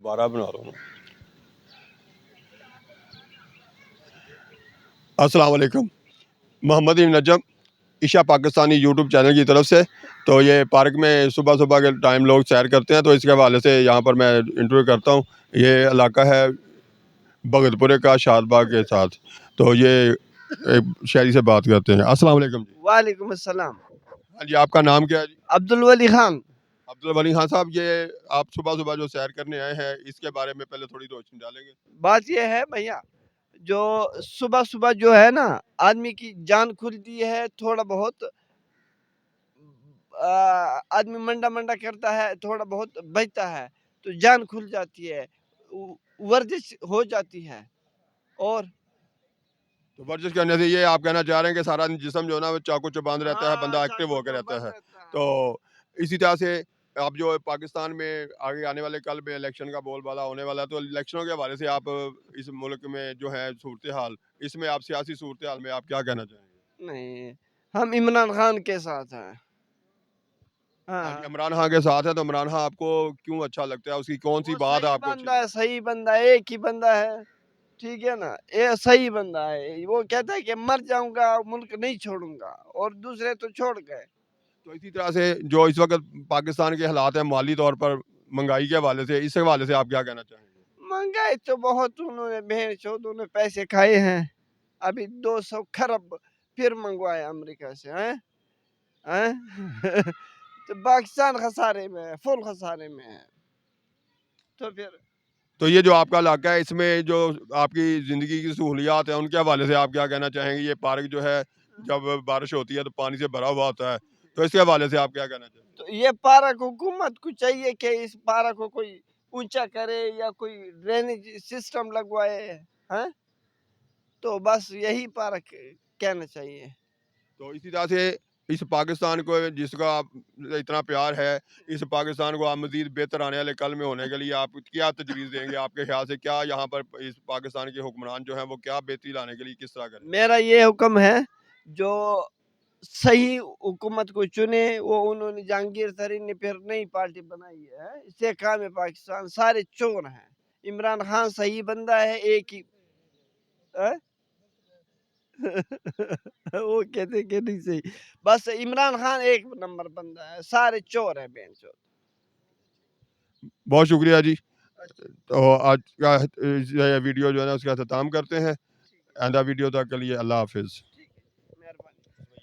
12 بنا رہا ہوں. السلام علیکم. محمد نجم عشا پاکستانی یوٹیوب چینل کی طرف سے. تو یہ پارک میں صبح صبح کے ٹائم لوگ سیر کرتے ہیں، تو اس کے حوالے سے یہاں پر میں انٹرویو کرتا ہوں. یہ علاقہ ہے بھگت پورے کا شاد باغ کے ساتھ. تو یہ ایک شہری سے بات کرتے ہیں. السلام علیکم جی. وعلیکم السلام. ہاں جی، آپ کا نام کیا ہے جی؟ عبد الولی خان. عبد الولی خان صاحب، یہ آپ صبح صبح جو سیر کرنے آئے ہیں، اس کے بارے میں پہلے تھوڑی روشنی ڈالیں گے. بات یہ ہے بھیا، جو صبح صبح جو ہے نا آدمی کی جان کھلتی ہے، تھوڑا بہت آدمی منڈا کرتا ہے، تھوڑا بہت بچتا ہے تو جان کھل جاتی ہے، ورزش ہو جاتی ہے. اور تو ورزش کرنے سے یہ آپ کہنا چاہ رہے ہیں کہ سارا جسم جو ہے نا وہ چاقو چباند رہتا ہے، بندہ ایکٹیو ہو کے رہتا ہے. تو اسی طرح سے آپ جو پاکستان میں آگے آنے والے کل میں الیکشن کا بول بالا ہونے والا ہے، تو الیکشنوں کے حوالے سے آپ اس ملک میں جو ہے صورتحال، اس میں آپ سیاسی صورتحال میں آپ کیا کہنا چاہیں گے؟ نہیں، ہم عمران خان کے ساتھ ہیں. عمران خان کے ساتھ ہے. تو عمران خان آپ کو کیوں اچھا لگتا ہے؟ اس کی کون سی بات آپ کو اچھی؟ صحیح بندہ ہے، ایک ہی بندہ ہے، ٹھیک ہے نا، یہ صحیح بندہ ہے. وہ کہتا ہے کہ مر جاؤں گا ملک نہیں چھوڑوں گا، اور دوسرے تو چھوڑ گئے. تو اسی طرح سے جو اس وقت پاکستان کے حالات ہیں مالی طور پر مہنگائی کے حوالے سے، اس حوالے سے آپ کیا کہنا چاہیں گے؟ مہنگائی تو بہت انہوں نے بہن چودوں نے پیسے کھائے ہیں. ابھی 200 کھرب پھر منگوائے امریکہ سے. تو پاکستان خسارے میں ہے، فل خسارے میں ہے. تو پھر تو یہ جو آپ کا علاقہ ہے، اس میں جو آپ کی زندگی کی سہولیات ہیں، ان کے حوالے سے آپ کیا کہنا چاہیں گے؟ یہ پارک جو ہے جب بارش ہوتی ہے تو پانی سے بھرا ہوا ہوتا ہے، تو اس کے حوالے سے آپ کیا کہنا چاہیں گے؟ تو یہ پارک حکومت کو چاہیے کہ اس پارک کو کوئی اونچا کرے یا کوئی ڈرینیج سسٹم لگوائے. تو بس یہی پارک کہنا چاہیے. تو اسی طرح سے اس پاکستان کو، جس کا آپ اتنا پیار ہے، اس پاکستان کو آپ مزید بہتر آنے والے کل میں ہونے کے لیے آپ کیا تجویز دیں گے؟ آپ کے خیال سے کیا یہاں پر اس پاکستان کے حکمران جو ہیں وہ کیا بہتری لانے کے لیے کس طرح کریں؟ میرا یہ حکم ہے، جو صحیح حکومت کو چنے. وہ انہوں نے جہانگیر ترین نے پھر نئی پارٹی بنائی ہے، اس سے کام ہے پاکستان سارے چور ہیں. عمران خان صحیح بندہ ہے، ایک ہی وہ کہتے کہ نہیں صحیح. بس عمران خان ایک نمبر بندہ ہے، سارے چور ہیں بہن چود. بہت شکریہ جی. تو آج کا ویڈیو جو ہے نا اس کا اختتام کرتے ہیں. آئندہ ویڈیو تک کے لیے اللہ حافظ.